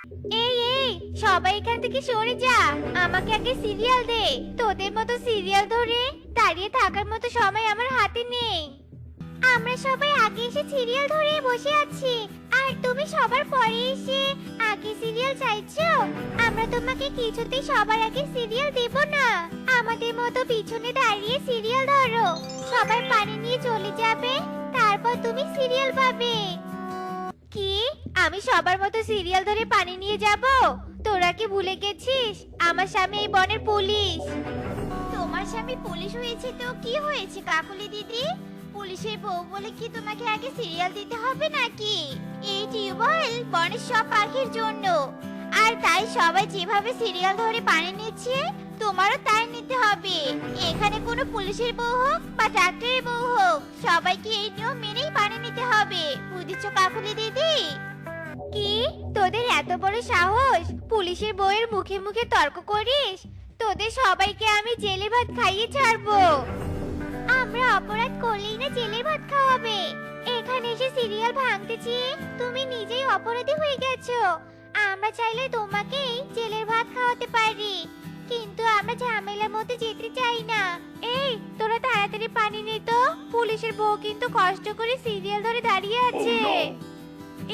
এই এই, সবাই এখান থেকে সরে যা। আমাকে আগে সিরিয়াল দে। তোদের মতো সিরিয়াল ধরে দাঁড়িয়ে থাকার মতো সময় আমার হাতে নেই। আমরা সবাই আগে এসে সিরিয়াল ধরে বসে আছি, আর তুমি সবার পরে এসে আগে সিরিয়াল চাইছো? আমরা তোমাকে কিছুতেই সবার আগে সিরিয়াল দেব না। আমাদের মতো পিছনে দাঁড়িয়ে সিরিয়াল ধরো। সবাই পানি নিয়ে চলে যাবে, তারপর তুমি সিরিয়াল পাবে। কি? আমি সবার মতো সিরিয়াল ধরে পানি নিয়ে যাব? তোরা কি ভুলে গেছিস আমার স্বামী এই বনের পুলিশ? তোমার স্বামী পুলিশ হয়েছে তো কি হয়েছে কাকুলি দিদি? পুলিশের বউ বলে কি তোমাকে আগে সিরিয়াল দিতে হবে নাকি? এই টিউবওয়েল বনের সব পাখির জন্য, আর তাই সবাই যেভাবে সিরিয়াল ধরে পানি নিচ্ছে তোমারও তাই নিতে হবে। এখানে কোনো পুলিশের বউ হোক বা ডাক্তারের বউ হোক, সবাইকে এই নিয়ম মেনেই পানি নিতে হবে। বুঝেছো কাকুলি দিদি? কি? তোদের এত বড় সাহস পুলিশের বউয়ের মুখে মুখে তর্ক করিস? তোদের সবাইকে আমি জেলে ভাত খাইয়ে ছাড়বো। আমরা অপরাধ করলেই না জেলের ভাত খাওয়াবে? এখানে এসে সিরিয়াল ভাঙতে চেয়ে তুমি নিজেই অপরাধী হয়ে গেছো। আমরা চাইলে তোমাকে জেলের ভাত খাওয়াতে পারি, কিন্তু আমরা ঝামেলার মধ্যে যেতে চাই না। এই তোরা তাড়াতাড়ি পানি নে তো, পুলিশের বউ কিন্তু কষ্ট করে সিরিয়াল ধরে দাঁড়িয়ে আছে।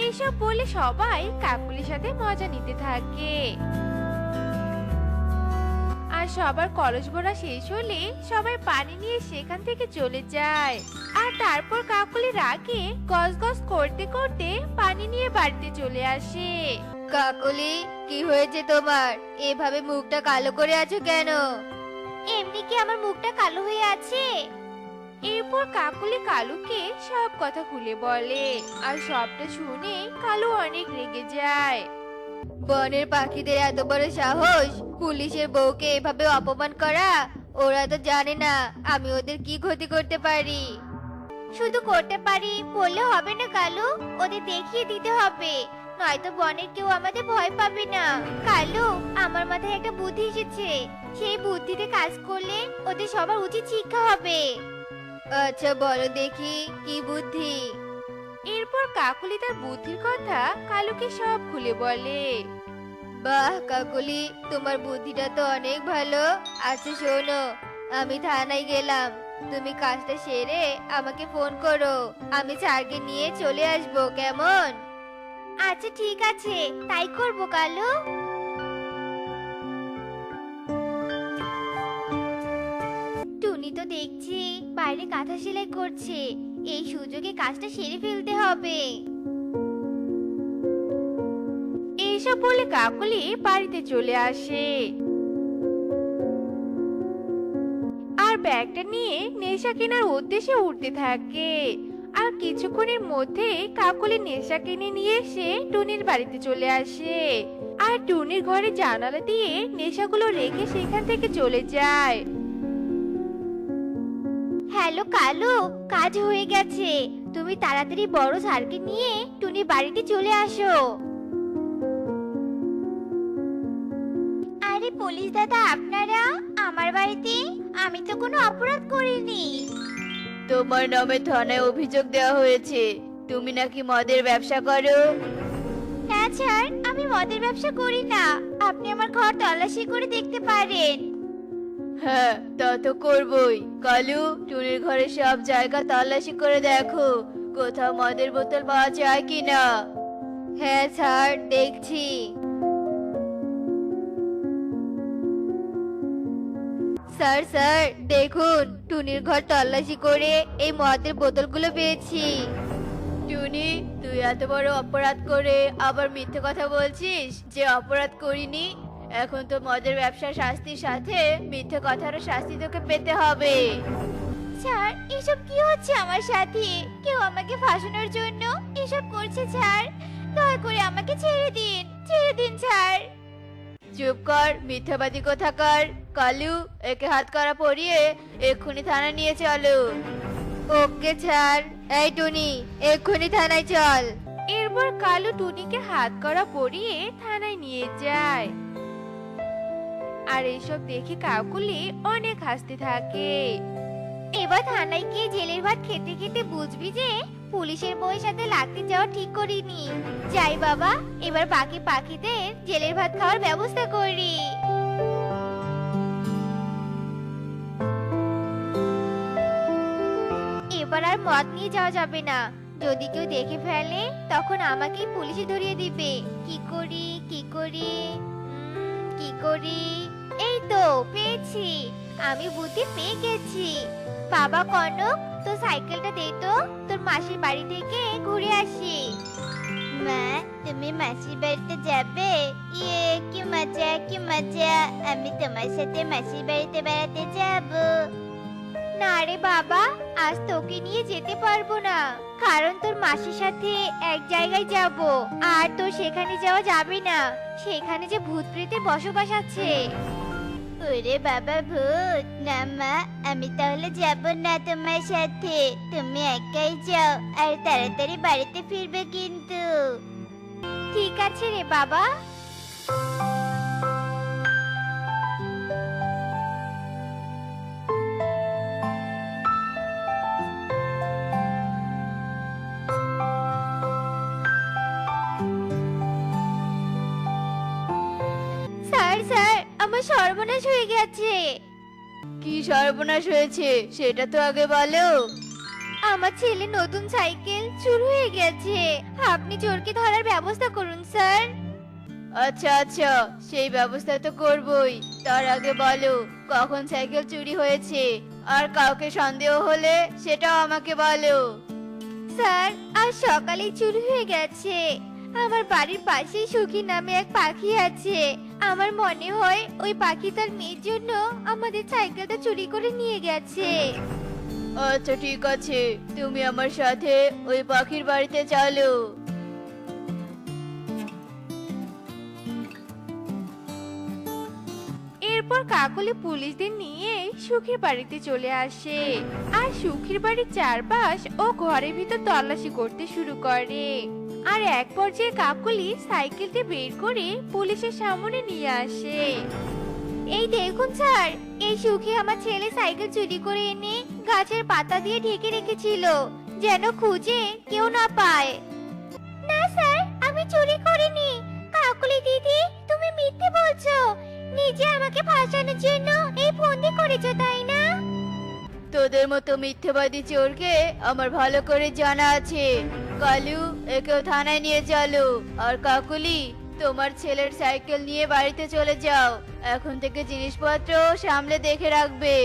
এইসব বলে সবাই কাকুলির সাথে মজা নিতে থাকে। আর সবার কলস ভরা শেষ হলে সবাই পানি নিয়ে সেখান থেকে চলে যায়। আর তারপর কাকুলি রাগে গজগজ করতে করতে পানি নিয়ে বাড়িতে চলে আসে। কাকুলি, কি হয়েছে তোমার? এভাবে মুখটা কালো করে আছো কেন? এমনি কি আমার মুখটা কালো হয়ে আছে? এরপর কাকুলি কালুকে সব কথা খুলে বলে, আর সবটা শুনে কালু অনেক রেগে যায়। বনের পাখিদের এত বড় সাহস পুলিশের বউকে এভাবে অপমান করা! ওরা তো জানে না আমি ওদের কি ক্ষতি করতে পারি। শুধু করতে পারি বললে হবে না কালু, ওদের দেখিয়ে দিতে হবে, নয়তো বনের কেউ আমাদের ভয় পাবে না। কালু, আমার মাথায় একটা বুদ্ধি এসেছে। সেই বুদ্ধিতে কাজ করলে ওদের সবার উচিত শিক্ষা হবে। আচ্ছা বলো দেখি, কি বুদ্ধি? এরপর কাকুলি তার বুদ্ধির কথা কালুকে সব খুলে বলে। বাহ কাকুলি, তোমার বুদ্ধিটা তো অনেক ভালো। আচ্ছা শোনো, আমি থানায় গেলাম, তুমি কাজটা সেরে আমাকে ফোন করো, আমি স্যারকে নিয়ে চলে আসবো, কেমন? আচ্ছা ঠিক আছে, তাই করবো কালু। টুনি তো দেখছি বাইরে কাঁথা সেলাই করছে, এই সুযোগে কাজটা সেরে ফেলতে হবে। এইসব বলে কাকুলি বাড়িতে চলে আসে আর ব্যাগটা নিয়ে নেশা কেনার উদ্দেশ্যে উঠতে থাকে। আর কিছুক্ষণের মধ্যে কাকুলি নেশা কিনে নিয়ে এসে টুনির বাড়িতে চলে আসে, আর টুনির ঘরে জানালা দিয়ে নেশাগুলো রেখে সেখান থেকে চলে যায়। হ্যালো কালু, কাজ হয়ে গেছে, তুমি তাড়াতাড়ি বড় স্যারকে নিয়ে টুনি বাড়িতে চলে আসো। আরে পুলিশ দাদা, আপনারা আমার বাড়িতে? আমি তো কোনো অপরাধ করিনি। তোমার নামে থানায় অভিযোগ দেওয়া হয়েছে, তুমি নাকি মদের ব্যবসা করো। না স্যার, আমি মদের ব্যবসা করি না, আপনি আমার ঘর তল্লাশি করে দেখতে পারেন। হ্যাঁ, তা তো করবই। কালু, টুনির ঘরে সব জায়গা তল্লাশি করে দেখো, কোথাও মদের বোতল পাওয়া যায় কিনা। হ্যাঁ স্যার, দেখছি। স্যার স্যার দেখুন, টুনির ঘর তল্লাশি করে এই মদের বোতলগুলো পেয়েছি। টুনি, তুই এত বড় অপরাধ করে আবার মিথ্যে কথা বলছিস যে অপরাধ করিনি। এখন তো মদের ব্যবসার শাস্তির সাথে মিথ্যে কথারও শাস্তি তোকে পেতে হবে। স্যার, এসব কি হচ্ছে আমার সাথে? কেউ আমাকে ফাঁসানোর জন্য এসব করছে স্যার, দয়া করে আমাকে ছেড়ে দিন, ছেড়ে দিন স্যার। চুপ কর, মিথ্যাবাদী কোথাকার। কালু, একে হাত করা পরিয়ে এক্ষুনি থানা নিয়ে চলো। Okay sir. এই টুনি, এক্ষুনি থানায় চল। এরপর কালু টুনিকে হাত করা পরিয়ে থানায় নিয়ে যায়। আর এইসব দেখে কাকুলি অনেক হাসতে থাকে। এবার থানায় গিয়ে জেলের ভাত খেতে খেতে বুঝবি যে পুলিশের বউয়ের সাথে লাগতে যাওয়া ঠিক করিনি। যাই বাবা, এবার বাকি পাখিদের জেলের ভাত খাওয়ার ব্যবস্থা করি। এবার আর মদ নিয়ে যাওয়া যাবে না। যদি কেউ দেখে ফেলে তখন আমাকেই পুলিশে ধরিয়ে দিবে। কি করি কি করি কি করি? এই তো পেয়েছি, আমি বুদ্ধি পেয়ে গেছি। বাবা কনক, তো সাইকেলটা দে তো, তোর মাসির বাড়ি থেকে ঘুরে আসি। মা, তুমি মাসির বাড়িতে যাবে? ইয়ে, কি মজা কি মজা! আমি তোমার সাথে মাসির বাড়িতে বেড়াতে যাব। না রে বাবা, আজ তোকে নিয়ে যেতে পারবো না, কারণ তোর মাসির সাথে এক জায়গায় যাব। আর তোর সেখানে যাওয়া যাবে না, সেখানে যে ভূত প্রেতের বসবাস আছে। ওরে বাবা ভূত! না মা, আমি তাহলে যাব না তোমার সাথে। তুমি একাই যাও, আর তাড়াতাড়ি বাড়িতে ফিরবে কিন্তু। ঠিক আছে রে বাবা। স্যার স্যার, আমার সর্বনাশ হয়ে গেছে। কি সর্বনাশ হয়েছে সেটা তো আগে বলো। আমার ছেলে নতুন সাইকেল চুরি হয়ে গেছে। আপনি চোরকে ধরার ব্যবস্থা করুন স্যার। আচ্ছা আচ্ছা, সেই ব্যবস্থা তো করবই। তার আগে বলো কখন সাইকেল চুরি হয়েছে, আর কাউকে সন্দেহ হলে সেটাও আমাকে বলো। স্যার, আজ সকালেই চুরি হয়ে গেছে। আমার বাড়ির পাশেই সুখী নামে এক পাখি আছে। আমার মনে হয় ওই পাখি তার মেয়ের জন্য আমাদের সাইকেলটা চুরি করে নিয়ে গেছে। আচ্ছা ঠিক আছে, তুমি আমার সাথে ওই পাখির বাড়িতে চলো। এরপর কাকলি পুলিশদের নিয়ে সুখীর বাড়িতে চলে আসে, আর সুখীর বাড়ির চারপাশ ও ঘরের ভিতর তল্লাশি করতে শুরু করে। আর এক পর্যায়ে কাকলি সাইকেলটি বের করে পুলিশের সামনে নিয়ে আসে। এই দেখুন স্যার, এই সুখী আমার ছেলে সাইকেল চুরি করে এনে গাছের পাতা দিয়ে ঢেকে রেখেছিল, যেন খুঁজে কেউ না পায়। না স্যার, আমি চুরি করিনি। কাকলি দিদি, তুমি মিথ্যে বলছো। নিজে আমাকে ফাঁসানোর জন্য এই ফন্দি করেছো, তাই না? তোদের মতো মিথ্যাবাদী চোরকে আমার ভালো করে জানা আছে। কালু, একেও থানায় নিয়ে চলো। আর কাকুলি, তোমার ছেলের সাইকেল নিয়ে বাড়িতে চলে যাও। এখন থেকে জিনিসপত্র সামলে দেখে রাখবে।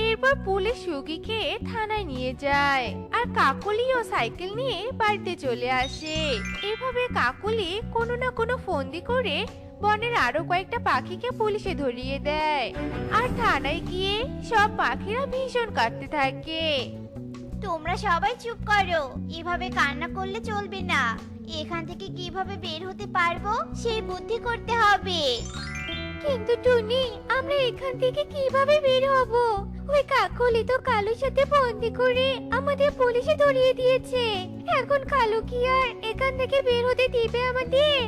এরপর পুলিশ সুখীকে থানায় নিয়ে যায়, আর কাকলিও সাইকেল নিয়ে বাড়িতে চলে আসে। এভাবে কাকলি কোনো না কোনো ফন্দি করে বনের আরো কয়েকটা পাখিকে পুলিশে ধরিয়ে দেয়। আর থানায় গিয়ে সব পাখিরা ভীষণ কাঁদতে থাকে। তোমরা সবাই চুপ করো, এভাবে কান্না করলে চলবে না। এখান থেকে কিভাবে বের হতে পারবো সেই বুদ্ধি করতে হবে। কিন্তু টুনি, আমরা এখান থেকে কিভাবে বের হব? ওই কাকলি তো কালুর সাথে বন্দি করে আমাদের পুলিশে ধরিয়ে দিয়েছে। এখন কালু কি আর এখান থেকে বের হতে দিবে আমাদের?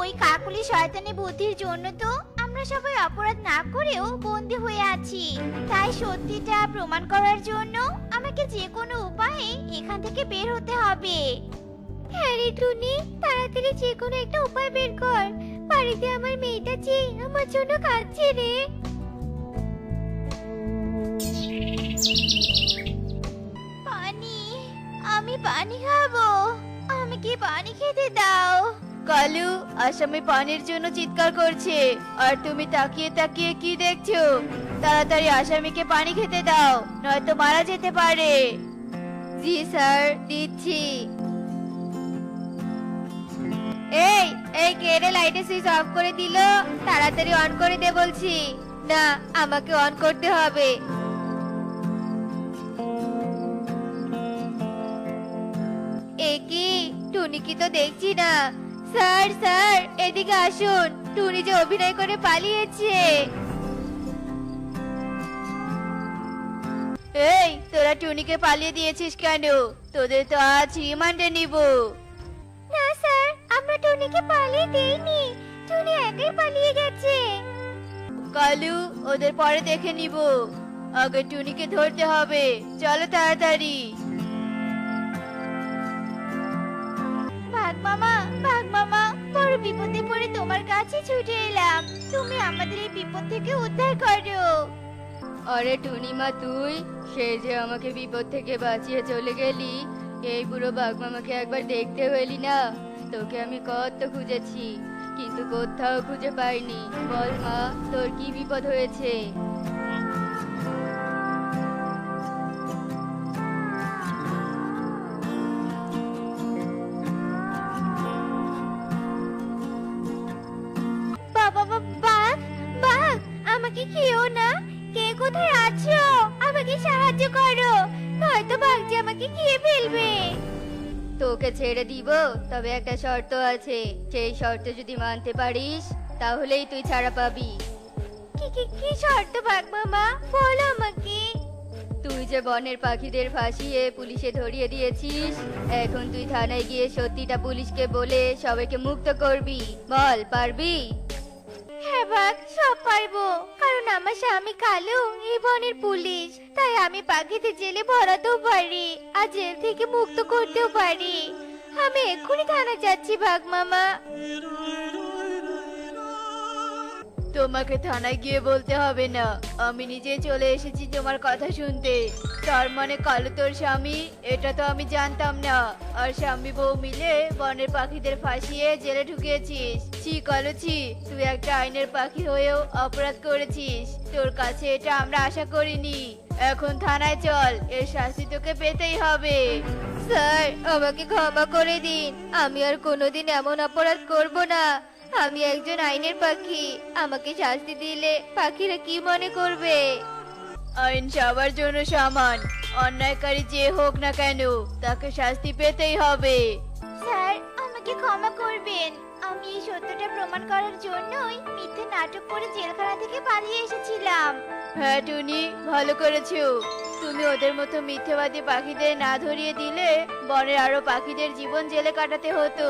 ওই কাকলি শয়তানি বুদ্ধির জন্য তো আমরা সবাই অপরাধ না করেও বন্দি হয়ে আছি। তাই সত্যিটা প্রমাণ করার জন্য আমাকে যে কোনো উপায়ে এখান থেকে বের হতে হবে। হ্যাঁ রে টুনি, তাড়াতাড়ি যে কোনো একটা উপায় বের কর। বাড়িতে আমার মেয়েটা যে আমার জন্য কাঁদছে রে। পানি, আমি পানি খাবো। আমাকে পানি খেতে দাও। কালু, আসামি পানির জন্য চিৎকার করছে, আর তুমি তাকিয়ে তাকিয়ে কি দেখছো? তাড়াতাড়ি আসামিকে পানি খেতে দাও, নয়তো মারা যেতে পারে। জি স্যার, দিচ্ছি। এই এই কে রে লাইটের সুইচ অফ করে দিল? তাড়াতাড়ি অন করে দে বলছি। না, আমাকে অন করতে হবে। এ কি, টুনি কি তো দেখছি না। স্যার স্যার, এদিকে আসুন, টুনি যে অভিনয় করে পালিয়েছে। এই, তোরা টুনিকে পালিয়ে দিয়েছিস কেন? তোদের তো আজ রিমান্ডে নিব। না স্যার, আমরা টুনিকে পালিয়ে দেইনি। টুনি একাই পালিয়ে গেছে। কালু, ওদের পরে দেখে নিব। আগে টুনিকে ধরতে হবে, চলো তাড়াতাড়ি। বাঘ মামা, বড় বিপদে পড়ে তোমার কাছে ছুটে এলাম। তুমি আমাদের এই বিপদ থেকে উদ্ধার করো। আরে টুনিমা, তুই সে যে আমাকে বিপদ থেকে বাঁচিয়ে চলে গেলি, এই বুড়ো বাঘ মামাকে একবার দেখতে পেলি না? তোকে আমি কত খুঁজেছি, কিন্তু কোথাও খুঁজে পাইনি। বল মা, তোর কি বিপদ হয়েছে? বাবা, বাঘ বাঘ, আমাকে খেও না। কে কোথায় আছো? আমাকে সাহায্য করো, নয়তো বাঘ যে আমাকে খেয়ে ফেলবে। তোকে ছেড়ে দিব, তবে একটা শর্ত আছে। সেই শর্ত যদি মানতে পারিস তাহলেই তুই ছাড়া পাবি। কি কি কি শর্ত বাঘ মামা, বলো আমাকে। তুই যে বনের পাখিদের ফাঁসিয়ে পুলিশে ধরিয়ে দিয়েছিস, এখন তুই থানায় গিয়ে সত্যিটা পুলিশকে বলে সবাইকে মুক্ত করবি। বল, পারবি? হ্যাঁ বাঘ, সব পারবো। কারণ আমার স্বামী কালু এই বনের পুলিশ, তাই আমি পাখিতে জেলে ভরাতেও পারি আর জেল থেকে মুক্ত করতেও পারি। আমি এক্ষুনি থানা যাচ্ছি বাঘ মামা। তোমাকে থানায় গিয়ে বলতে হবে না, আমি নিজেই চলে এসেছি তোমার কথা শুনতে। তার মানে কালু তোর স্বামী? এটা তো আমি জানতাম না। আর স্বামী বউ মিলে বনের পাখিদের ফাঁসিয়ে জেলে ঢুকিয়েছিস। ছি কালু, ছি! তুই একটা আইনের পাখি হয়েও অপরাধ করেছিস। তোর কাছে এটা আমরা আশা করিনি। এখন থানায় চল, এর শাস্তি তোকে পেতেই হবে। স্যার, আমাকে ক্ষমা করে দিন। আমি আর কোনোদিন এমন অপরাধ করব না। আমি একজন আইনের পাখি, আমাকে শাস্তি দিলে পাখিরা কি মনে করবে? আইন সবার জন্য সমান। অন্যায়কারী যে হোক না কেন, তাকে শাস্তি পেতেই হবে। স্যার, আমাকে ক্ষমা করবেন। আমি এই সত্যটা প্রমাণ করার জন্যই মিথ্যে নাটক করে জেলখানা থেকে পালিয়ে এসেছিলাম। হ্যাঁ টুনি, ভালো করেছো। তুমি ওদের মতো মিথ্যেবাদী পাখিদের না ধরিয়ে দিলে বনের আরো পাখিদের জীবন জেলে কাটাতে হতো।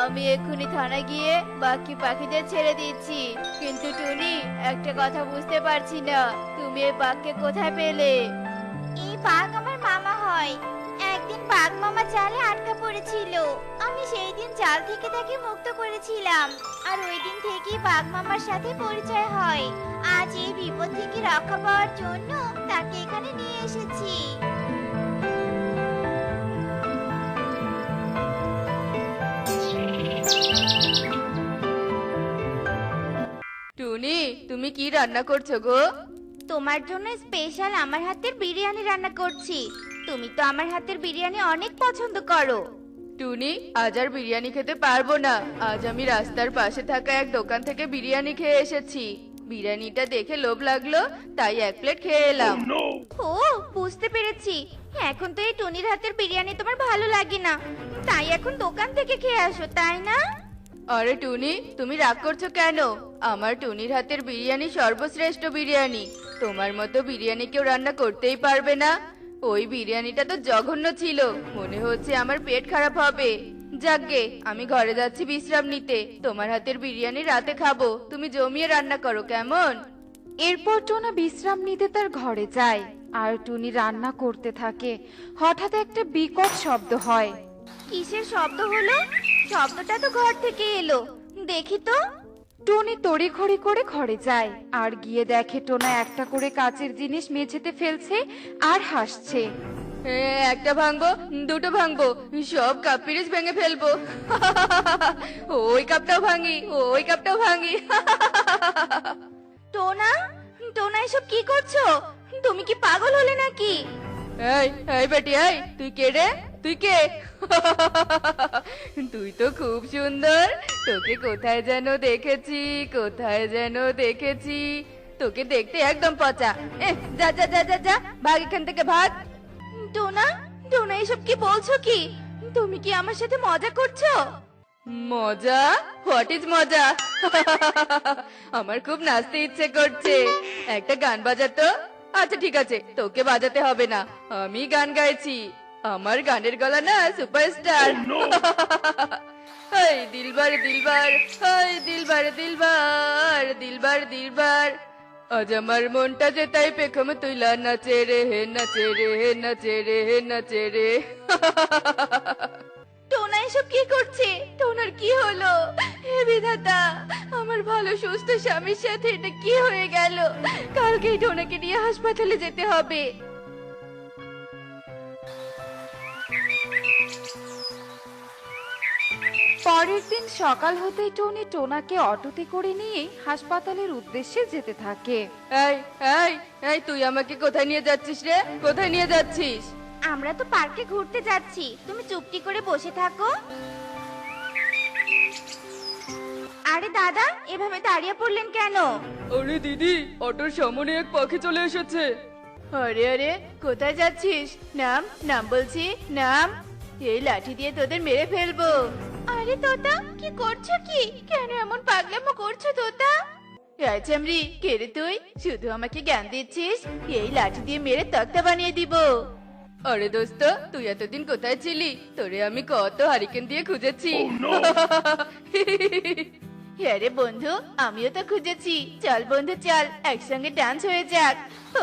আমি এক্ষুনি থানায় গিয়ে বাকি পাখিদের ছেড়ে দিচ্ছি। কিন্তু টুনি, একটা কথা বুঝতে পারছি না, তুমি এই বাঘকে কোথায় পেলে? এই বাঘ আমার মামা হয়। একদিন বাঘ মামা জালে আটকা পড়েছিল। আমি সেই দিন জাল থেকে তাকে মুক্ত করেছিলাম। আর ওই দিন থেকেই বাঘ মামার সাথে পরিচয় হয়। আজ এই বিপদ থেকে রক্ষা পাওয়ার জন্য তাকে এখানে নিয়ে এসেছি। টুনি, তুমি কি রান্না করছো গো? তোমার জন্য স্পেশাল আমার হাতের বিরিয়ানি রান্না করছি। তুমি তো আমার হাতের বিরিয়ানি অনেক পছন্দ করো। টুনি, আজ আর বিরিয়ানি খেতে পারবো না। আজ আমি রাস্তার পাশে থাকা এক দোকান থেকে বিরিয়ানি খেয়ে এসেছি। বিরিয়ানিটা দেখে লোভ লাগলো, তাই এক প্লেট খেয়ে এলাম। ও, বুঝতে পেরেছি। এখন তো এই টুনির হাতের বিরিয়ানি তোমার ভালো লাগে না, তাই এখন দোকান থেকে খেয়ে আসো, তাই না? আরে টুনি, তুমি রাগ করছো কেন? আমার টুনির হাতের বিরিয়ানি সর্বশ্রেষ্ঠ বিরিয়ানি। তোমার মতো বিরিয়ানি কেউ রান্না করতেই পারবে না। ওই বিরিয়ানিটা তো জঘন্য ছিল, মনে হচ্ছে আমার পেট খারাপ হবে। যাকগে, আমি ঘরে যাচ্ছি বিশ্রাম নিতে। তোমার হাতের বিরিয়ানি রাতে খাবো, তুমি জমিয়ে রান্না করো, কেমন? এরপর টোনা বিশ্রাম নিতে তার ঘরে যায় আর টুনি রান্না করতে থাকে। হঠাৎ একটা বিকট শব্দ হয়। কিসের শব্দ হলো? শব্দটা তো ঘর থেকে এলো, দেখি তো। টুনি তড়িঘড়ি করে ঘরে যায় আর গিয়ে দেখে টোনা একটা করে কাচের জিনিস মেঝেতে ফেলছে আর হাসছে। একটা ভাঙবো, দুটো ভাঙবো, সব কাপ পিরিচ ভেঙে ফেলবো। ওই কাপটাও ভাঙি, ওই কাপটাও ভাঙি। টোনা, টোনা, এসব কি করছো? তুমি কি পাগল হলে নাকি? এই এই বেটি, এই তুই কে রে? তুই কে? তুই তো খুব সুন্দর। তোকে কোথায় যেন দেখেছি, কোথায় যেন দেখেছি। তোকে দেখতে একদম পচা। যা যা যা যা যা, ভাগ এখান থেকে, ভাগ। টোনা, টোনা, এসব কি বলছো কি? তুমি কি আমার সাথে মজা করছো? মজা? হোয়াট ইজ মজা? আমার খুব নাচতে ইচ্ছে করছে। একটা গান বাজাতো। আচ্ছা ঠিক আছে, তোকে বাজাতে হবে না, আমি গান গাইছি। আমার গানের গলা না সুপারস্টার। হাই দিলবার দিলবার, হাই দিলবার দিলবার, দিলবার দিলবার। আজ আমার মনটা যে তাই পেখম তুইলা নাচে রে, নাচে রে, নাচে রে, নাচে রে। টোনা, এসব কি করছে? টোনার কি হলো? হে বিধাতা, আমার ভালো সুস্থ স্বামীর সাথে এটা কি হয়ে গেল? কালকেই টোনাকে নিয়ে হাসপাতালে যেতে হবে। পরের দিন সকাল হতেই টনি টোনাকে অটোতে করে নিয়ে হাসপাতালের উদ্দেশ্যে যেতে থাকে। এই এই এই, তুই আমাকে কোথায় নিয়ে যাচ্ছিস রে? কোথায় নিয়ে যাচ্ছিস? আমরা তো পার্কে ঘুরতে যাচ্ছি, তুমি চুপটি করে বসে থাকো। আরে দাদা, এভাবে দাঁড়িয়ে পড়লেন কেন? আরে দিদি, অটোর সামনে এক পাখি চলে এসেছে। আরে আরে, কোথায় যাচ্ছিস? নাম নাম বলছি, নাম। এই লাঠি দিয়ে তোদের মেরে ফেলবো। আরে তোতা, কি করছো কি? কেন এমন পাগলামো করছো তোতা? এই চামড়ি, কে রে তুই? শুধু আমাকে জ্ঞান দিচ্ছিস? এই লাঠি দিয়ে মেরে তক্তা বানিয়ে দিব। আরে দোস্ত, তুই এতদিন কোথায় ছিলি? তোরে আমি কত হারিকেন দিয়ে খুঁজেছি। আরে বন্ধু, আমিও তো খুঁজেছি। চল বন্ধু চল, একসঙ্গে ডান্স হয়ে যাক।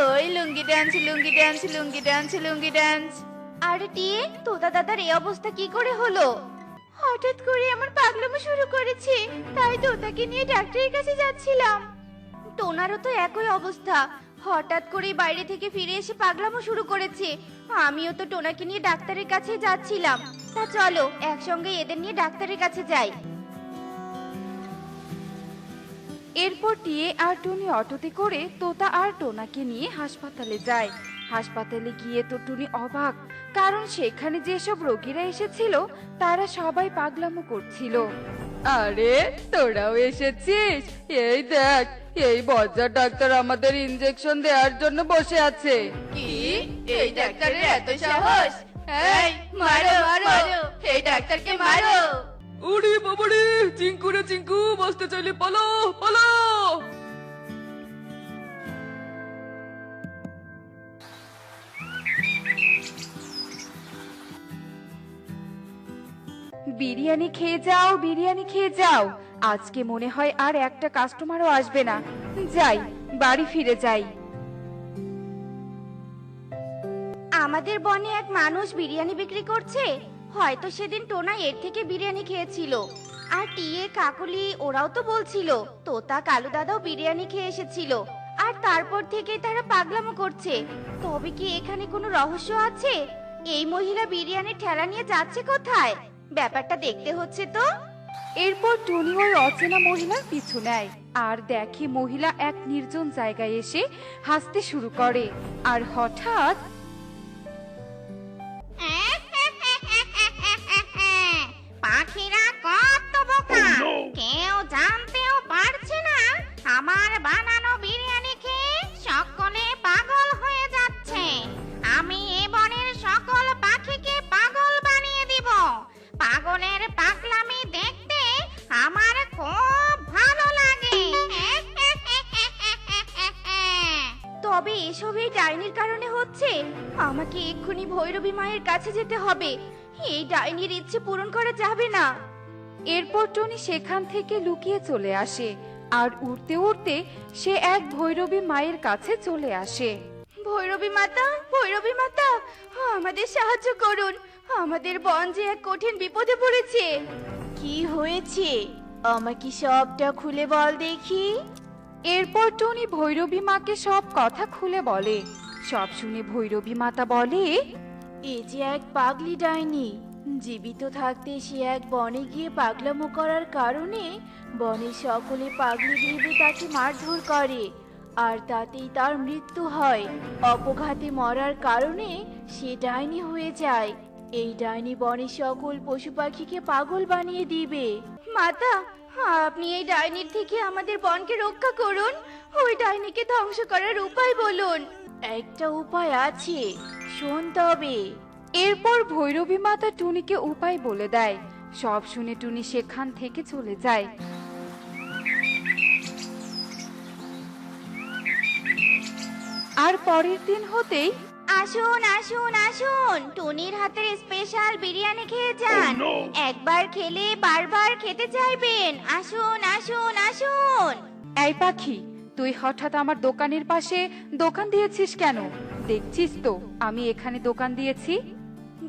ওই লুঙ্গি ডান্স, লুঙ্গি ডান্স, লুঙ্গি ডান্স, লুঙ্গি ডান্স। আরে টিয়ে, তোতা দাদার এই অবস্থা কি করে হলো? হঠাৎ করে আমার পাগলামো শুরু করেছে, তাই তোতাকে নিয়ে ডাক্তারের কাছে যাচ্ছিলাম। টোনারও তো একই অবস্থা, হঠাৎ করে বাইরে থেকে ফিরে এসে পাগলামো শুরু করেছে। আমিও তো টোনাকে নিয়ে ডাক্তারের কাছে যাচ্ছিলাম। তা চলো একসঙ্গে এদের নিয়ে ডাক্তারের কাছে যাই। এরপর টিয়ে আর টুনি অটোতে করে তোতা আর টোনাকে নিয়ে হাসপাতালে যায়। হাসপাতালে গিয়ে তো টুনি অবাক, কারণ সেখানে যেসব রোগীরা এসেছিল তারা সবাই পাগলামো করছিল। আরে তোরাও এসেছিস? এই দেখ, এই বজ্জার ডাক্তার আমাদের ইনজেকশন দেওয়ার জন্য বসে আছে। কি? এই ডাক্তারের এত সাহস? এই মারো মারো, এই ডাক্তারকে মারো। ওরে বাবারে, চিঙ্কু রে চিঙ্কু, বসতে চাইলে পালো পালো। বিরিয়ানি খেয়ে যাও, বিরিয়ানি খেয়ে যাও। আজকে মনে হয় আর একটা কাস্টমারও আসবে না। যাই, বাড়ি ফিরে যাই। আমাদের বনে এক মানুষ বিরিয়ানি বিক্রি করছে। হয়তো সেদিন টোনা এর থেকে বিরিয়ানি খেয়েছিল। আর টিয়ে, কাকলি ওরাও তো বলছিল তোতা, কালু দাদাও বিরিয়ানি খেয়ে এসেছিল। আর তারপর থেকে তারা পাগলামো করছে। তবে কি এখানে কোনো রহস্য আছে? এই মহিলা বিরিয়ানির ঠেলা নিয়ে যাচ্ছে কোথায়? ব্যাপারটা দেখতে হচ্ছে তো। এরপর টুনি ওই অচেনা মহিলার পিছু নেয় আর দেখে মহিলা এক নির্জন জায়গায় এসে হাসতে শুরু করে। আর হঠাৎ পাখিরা কত বোকা, কেউ জানতেও পারছে না আমার বানানো বিরিয়ানি খেয়ে সকলে পাগল হয়ে যাচ্ছে। আমি এ বনের সকল পাখিকে পাগল বানিয়ে দিব। পাগলের পাগলামি দেখতে আমার খুব ভালো লাগে। তবে এসব এই ডাইনির কারণে হচ্ছে। আমাকে এক্ষুনি ভৈরবী মায়ের কাছে যেতে হবে। এই ডাইনির ইচ্ছে পূরণ করা যাবে না। এরপর টনি সেখান থেকে লুকিয়ে চলে আসে আর উড়তে উড়তে সে এক ভৈরবী মায়ের কাছে চলে আসে। ভৈরবী মাতা, ভৈরবী মাতা, আমাদের সাহায্য করুন। আমাদের বন যে এক কঠিন বিপদে পড়েছে। কি হয়েছে? আমাকে সবটা খুলে বল দেখি। এরপর টনি ভৈরবী মাকে সব কথা খুলে বলে। সব শুনে ভৈরবী মাতা বলে, এ যে এক পাগলি ডাইনি। জীবিত থাকতে সে এক বনে গিয়ে পাগলামো করার কারণে বনের সকলে পাগলি ভেবে তাকে মারধর করে, আর তাতেই তার মৃত্যু হয়। অপঘাতে মরার কারণে সে ডাইনি হয়ে যায়। এই ডাইনি বনের সকল পশু পাখিকে পাগল বানিয়ে দিবে। মাতা, আপনি এই ডাইনির থেকে আমাদের বনকে রক্ষা করুন। ওই ডাইনিকে ধ্বংস করার উপায় বলুন। একটা উপায় আছে, শোন তবে। এরপর ভৈরবী মাতা টুনিকে উপায় বলে দেয়। সব শুনে টুনি সেখান থেকে চলে যায়। আর পরের দিন হতেই আসুন আসুন আসুন, টুনির হাতের স্পেশাল বিরিয়ানি খেয়ে যান। একবার খেলে বারবার খেতে চাইবেন। আসুন আসুন আসুন। এই পাখি, তুই হঠাৎ আমার দোকানের পাশে দোকান দিয়েছিস কেন? দেখছিস তো আমি এখানে দোকান দিয়েছি।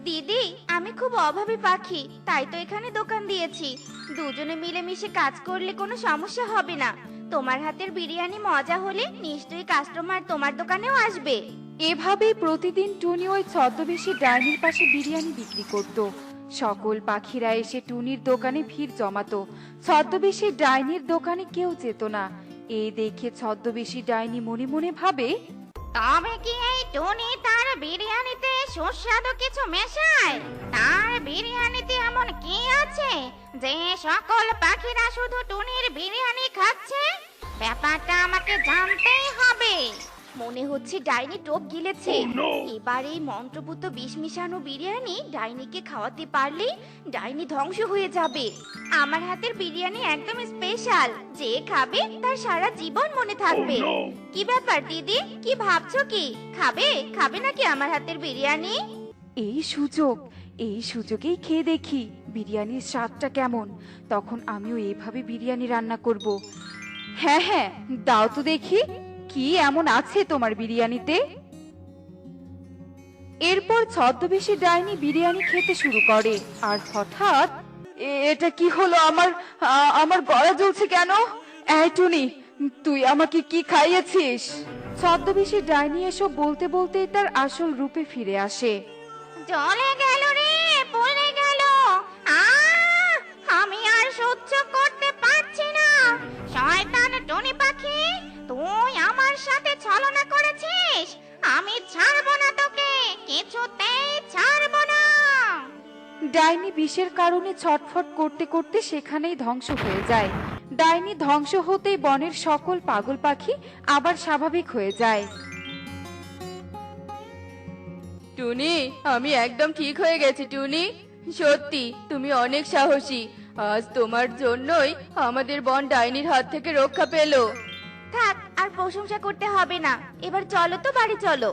দিদি, আমি খুব অভাবী পাখি, তাই তো এখানে দোকান দিয়েছি। দুজনে মিলেমিশে কাজ করলে কোনো সমস্যা হবে না। তোমার হাতের বিরিয়ানি মজা হলে নিশ্চয়ই কাস্টমার তোমার দোকানেও আসবে। এভাবেই প্রতিদিন টুনি ওই ছদ্মবেশী ডাইনির পাশে বিরিয়ানি বিক্রি করত। সকল পাখিরা এসে টুনির দোকানে ভিড় জমাতো। ছদ্মবেশী ডাইনির দোকানে কেউ যেত না। এই দেখে ছদ্মবেশী ডাইনি মনে মনে ভাবে, তবে কি এই টুনি তার বিরিয়ানিতে সুস্বাদু কিছু মেশায়? তার বিরিয়ানিতে এমন কি আছে যে সকল পাখিরা শুধু টুনির বিরিয়ানি খাচ্ছে? ব্যাপারটা আমাকে জানতেই হবে। মনে হচ্ছে ডাইনি টোপ গিলেছে। এবার এই মন্ত্রপুত বিষ মিশানো বিরিয়ানি ডাইনিকে খাওয়াতে পারলেই ডাইনি ধ্বংস হয়ে যাবে। আমার হাতের বিরিয়ানি একদম স্পেশাল, যে খাবে তার সারা জীবন মনে থাকবে। কি ব্যাপার দিদি, কি ভাবছো? কি খাবে? খাবে নাকি আমার হাতের বিরিয়ানি? এই সুযোগেই খেয়ে দেখি বিরিয়ানির স্বাদটা কেমন। তখন আমিও এইভাবে বিরিয়ানি রান্না করব। হ্যাঁ হ্যাঁ, দাও তো দেখি কি এমন আছে তোমার বিরিয়ানিতে। এরপর ছদ্মবেশী ডাইনি বিরিয়ানি খেতে শুরু করে। আর হঠাৎ, এটা কি হলো? আমার গলা জ্বলছে কেন? এই টুনি, তুই আমাকে কি খাইয়েছিস? ছদ্মবেশী ডাইনি এসব বলতে বলতেই তার আসল রূপে ফিরে আসে। চলে গেল রে, পড়ে গেল। আমি আর সহ্য করতে পারছি না। শয়তান টুনি পাখি, তুই আমার সাথে ছলনা করেছিস। আমি ছাড়বো না তোকে, কিছুতেই ছাড়বো না। ডাইনি বিষের কারণে ছটফট করতে করতে সেখানেই ধ্বংস হয়ে যায়। ডাইনি ধ্বংস হতেই বনের সকল পাগল পাখি আবার স্বাভাবিক হয়ে যায়। টুনি, আমি একদম ঠিক হয়ে গেছি টুনি। সত্যি তুমি অনেক সাহসী। আজ তোমার জন্যই আমাদের বন ডাইনির হাত থেকে রক্ষা পেল। থাক, আর প্রশংসা করতে হবে না। এবার চলো তো, বাড়ি চলো।